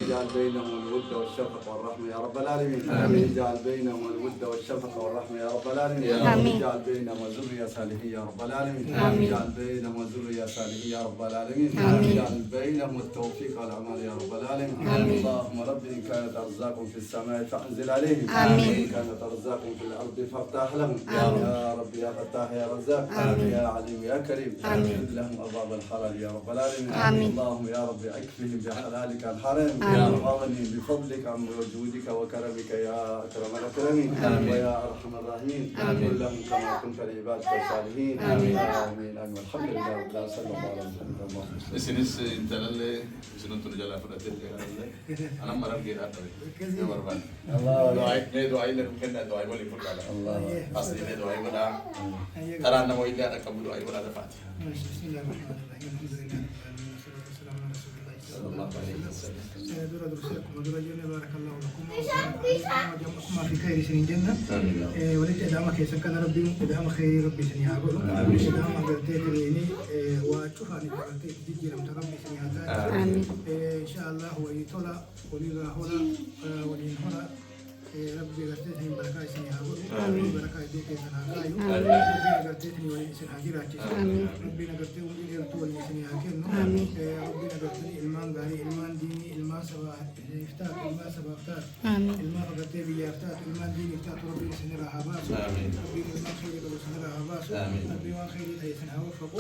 اجعل بينهم الود والشفقة والرحمة يا رب العالمين. آمين. اجعل بينهم الود والشفقة والرحمة يا رب العالمين. آمين. اجعل بينهم ذرية صالحين يا رب العالمين. آمين. اجعل بينهم ذرية صالحين يا رب العالمين. آمين. اجعل بينهم التوفيق والأعمال يا رب العالمين. آمين. اللهم رب إن كانت أرزاقكم في السماء فأنزل عليهم. آمين. وإن كانت أرزاقكم في الأرض فافتح لهم. آمين. يا رب يا فتاح يا رزاق. آمين. يا عليم يا كريم. آمين. اجعل لهم أبواب الحلال يا رب العالمين. آمين. اللهم يا رب اكفهم بحلالك الحرام. آمين. يا غني بفضلك عن وجودك وكرمك يا اكرم الاكرمين. آمين. ويا ارحم الراحمين. آمين. كن لهم كما كنت لعبادك الصالحين. آمين. امين امين والحمد لله رب العالمين. صلى الله على محمد اللهم صل. isinis intalallee isinuntu nu jalaa fudhattee anan marar geedhaa qabe yoo barbaade mee du'aa illee nu kennaa du'aa waliin fudhaadha as illee du'aa godhaa karaan nama illee haadha qabu du'aa godhaa dafaati sallallahu alaihi wasallam بارك الله لكم وجمعكم في خير سنين جنة ولدت إدامة كيسن كان ربي إدامة خير ربي سني هاقول إدامة قرتي تريني وأشوف أن قرتي تجي لم تربي سني هذا إن شاء الله ويطلع وليلا هنا ولين هنا ربي قرتي بركة سني هاقول بركة دوك سني هاقول ربي قرتي ولين سني هاجرة ربي قرتي ولين يرتو ولين سني هاكل ربي قرتي إلمان غاري إلمان ديني إلمان سبا إفتاء إلمان سبا إفتاء إلمان قرتي بيا إفتاء إلمان ديني إفتاء ربي سني راهباس ربي إلمان خير ربي سني راهباس ربي وان خير أي سني هوفقو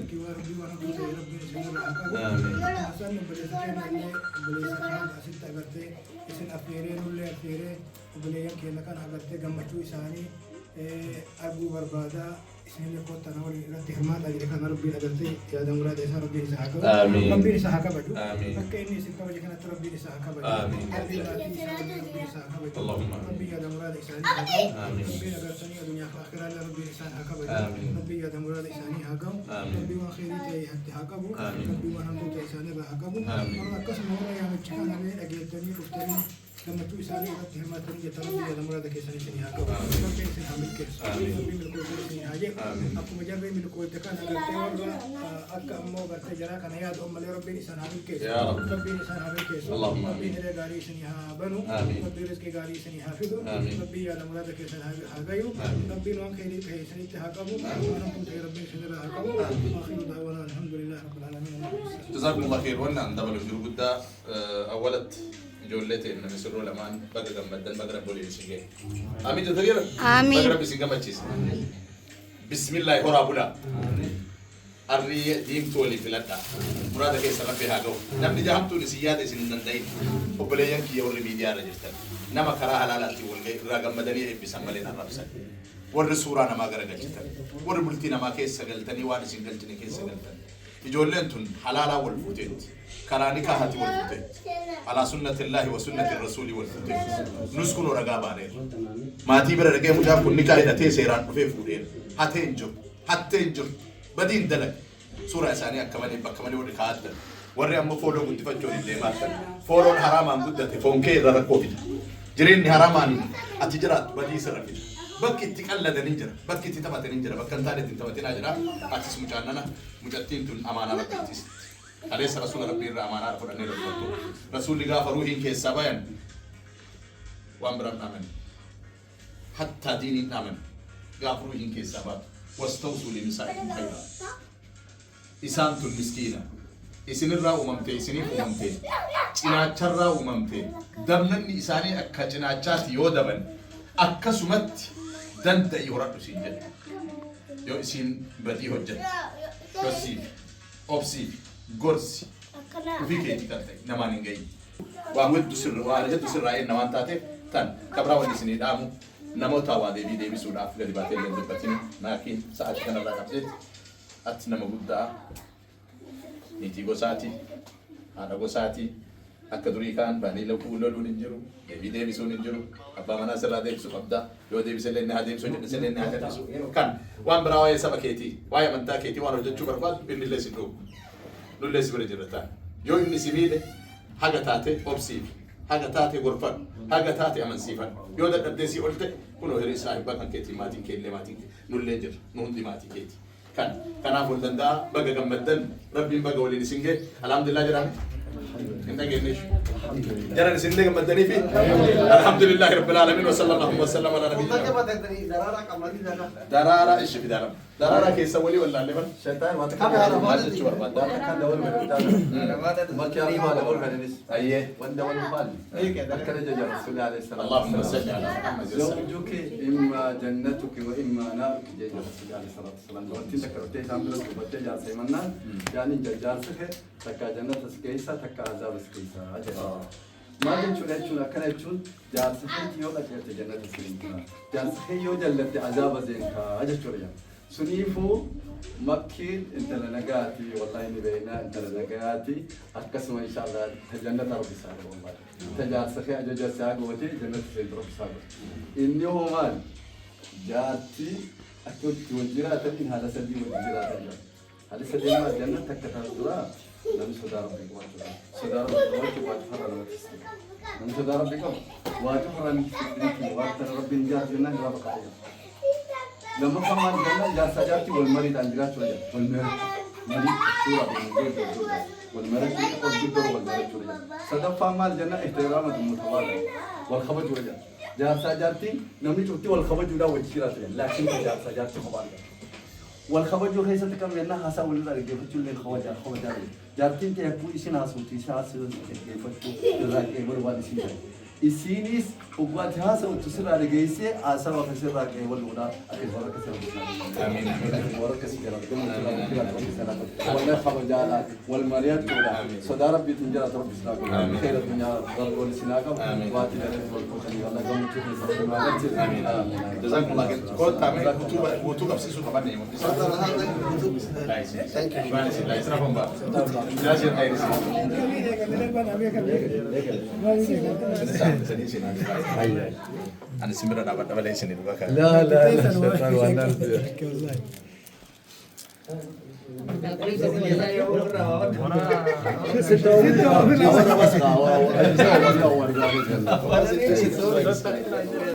ربي وان ربي سني راهباس حسن بلي سكين بلي سكين أسيت قرتي إسن أفيرين ولا أفيرين وبلي يمكن لكان قرتي جمعتو إساني أبو بربادا إسني كنت أنا ولي رتي حماد أجري كان ربي أجرتي يا دم مراد إسحاق ربي إسحاق ربي إسحاق بجو فكيني سكوا وجه كانت ربي إسحاق بجو ربي إسحاق بجو اللهم ربي يا دم مراد إسحاق ربي أجرتني الدنيا آخرة ربي إسحاق بجو ربي يا دم مراد إسحاق هاقم ربي وخيري تي حتى هاقم ربي وهمدو تي إسحاق هاقم مرة قسم مرة يا متشكان أبي أجيتني رفتني لما تو إسحاق ربي ما ترجع ربي يا دم مراد كيسني سني هاقم ربي إسحاق ملكس ربي ملكو سني هاجم أكو مجرد من كل تكان أقرأ أكا أمو قرأت جرا كان ياد أم لربي إنسان هذا كيس ربي إنسان هذا كيس ربي هذا قاري سنيها بنو ربي رزق قاري سنيها فيدو ربي يا دم هذا كيس هذا يو ربي نوان خيري كيس سنيته هكذا وأنا كنت ربي سنيرا هكذا آخر دعوانا الحمد لله رب العالمين جزاكم الله خير وانا عند بلو جرو قد أولت جولتي إن مسرور لمان بقى جمدان بقى ربولي بسيجي آمين تغير آمين. بقى ربي سيجا ما تشيس بسم الله هو رابولا الري ديم تولي في لدا مراد كيس ربي هاجو نبي جام تولي سيادة سنن داين وبليان كي يوري ميديا رجستان نما كراها لا لا تقول لي راجع مدني بسمالين الربسان ور سورة نما غير رجستان ور بلتي نما كيس سجلتني وان سجلتني كيس سجلتني يجولن تون حلالا والفوتيت كراني كهاتي والفوتيت على سنة الله وسنة الرسول والفوتيت نسكن رجابانير ما تيبر رجع مجاب كل نكاح نتي سيران في فودير هاتينجر بدين دلك سورة ثانية كمان ورقات وري أمو فولو قد تفجر اللي ما فولو حرام عن قدته فونكي ركوبي جرين حرام عن أتجرات بدي سرفي بكي تكلا دنيجر بكي تتبع دنيجر بكن تاني تتبع تناجرا أتس مجاننا مجتين تون أمانة ربيتيس عليه رسول ربي الرحمن ربنا نربطه رسول الله فروحين كسبايان وامرنا نامن حتى ديني نامن غافروحين كسبا واستوصوا لنسائكم خيرا إسانتو المسكينة إسن الرا أممتي إسنين أممتي جناچ الرا أممتي دمنن إساني أكا جناچات يو دبن أكا سمت دند يورد سينجل يو إسين بدي هجت يوسيف أبسيف غورسي وفي كيتي ترتي نمان نجي وعمد دسر وعرجت دسر رأي نمان تاتي تان كبرا ودي سنين دامو نمو تاوا دي بي سودا في دباتي لندبتين لكن ساعات كان الله كبزت أتنا مبدا نيتي غوساتي أنا غوساتي أكدوري كان بني لو كولو نجرو دي بي سو نجرو أبا منا سلا دي سو أبدا يو دي بي سلين هادي سو سلين هادي سو كان وان براوي سبكيتي واي من تاكيتي وانا رجت شوفر فاز بين اللي سيدو نولس برجرتان يو إني سيميله حاجة تاتي أبسيف حاجة تاتي غرفة حاجة تاتي أمن سيفان يو ده قدسي قلت كنو هري صاحب بكن كيتي ماتين كيلي ماتين نولنجر نهندي ماتي كيتي كان أقول دندا بقى جمدن ربي بقى ولي نسنجة الحمد لله جرام إنك إيش جرى سنك مدني فيه الحمد لله رب العالمين وصلى الله وسلم على نبينا درارة إيش في درارة درارة كيس ولي ولا اللي من شيطان ما ما تشوف ما كان دول من ما كان ما دول من أيه وند والمال أكل جل رسول عليه السلام اللهم صل على محمد زوجك إما جنتك وإما نارك جل رسول عليه الصلاة والسلام وأنت ذكرتي تعمل لك بتجي على سيمنا يعني جل سكه تكا جنة سكيسة تكا عذاب سكيسة أجل ما جنشون أكل جنشون جل سكه يوم أجل جنة سكيسة جل سكه يوم جل عذاب زينك أجل شوريا سنيفو مكين انت لنقاتي والله اني بينا انت لنقاتي اقسم ان شاء الله جنة ربي ساقه والله تجار سخي اجوجا ساقه وتي جنة سيد ربي ساقه اني هو مال جاتي اكيد وجرات ان هذا سدي وجرات هذا سدي ما جنة تكتر درا لم سدى ربي وجه سدى ربي وجه واتفر لم سدى ربي واتفر واتفر ربي نجات جنة لا بقى لما كمان جنة جالس سجارتي والمريض عندنا شوية والمريض مريض صورة والمريض يقول جدر والمريض شوية صدق مال جنة احترام المتواضع والخبج وجه جالس سجارتي نمني شوتي والخبج ولا وجهي لكن جالس سجارتي خبالي والخبج وخيسة كم لنا حسا ولا رجع فتشل الخواجة الخواجة جارتين تيجي إيشنا صوتي شاس كيف فتشل راك إيه بربادي شيء إسينيس وقت هذا وتصير على جيسة عسى وكسر راك إيه والودا أكيد ورا كسر آمين ورا كسر والله خبر جالا والمريض كودا صدار ربي تنجر ربي سلاكم خير الدنيا ضل ولسناكم واتي لنا والكوشني الله قوم تشوف آمين جزاكم الله خير كل تعمل وتوب بسيسو كمان نيمو لا يسرفهم بقى جزاك خير أنا سمير أنا بدأ ولا يسني بقى لا لا شيطان وانا ستة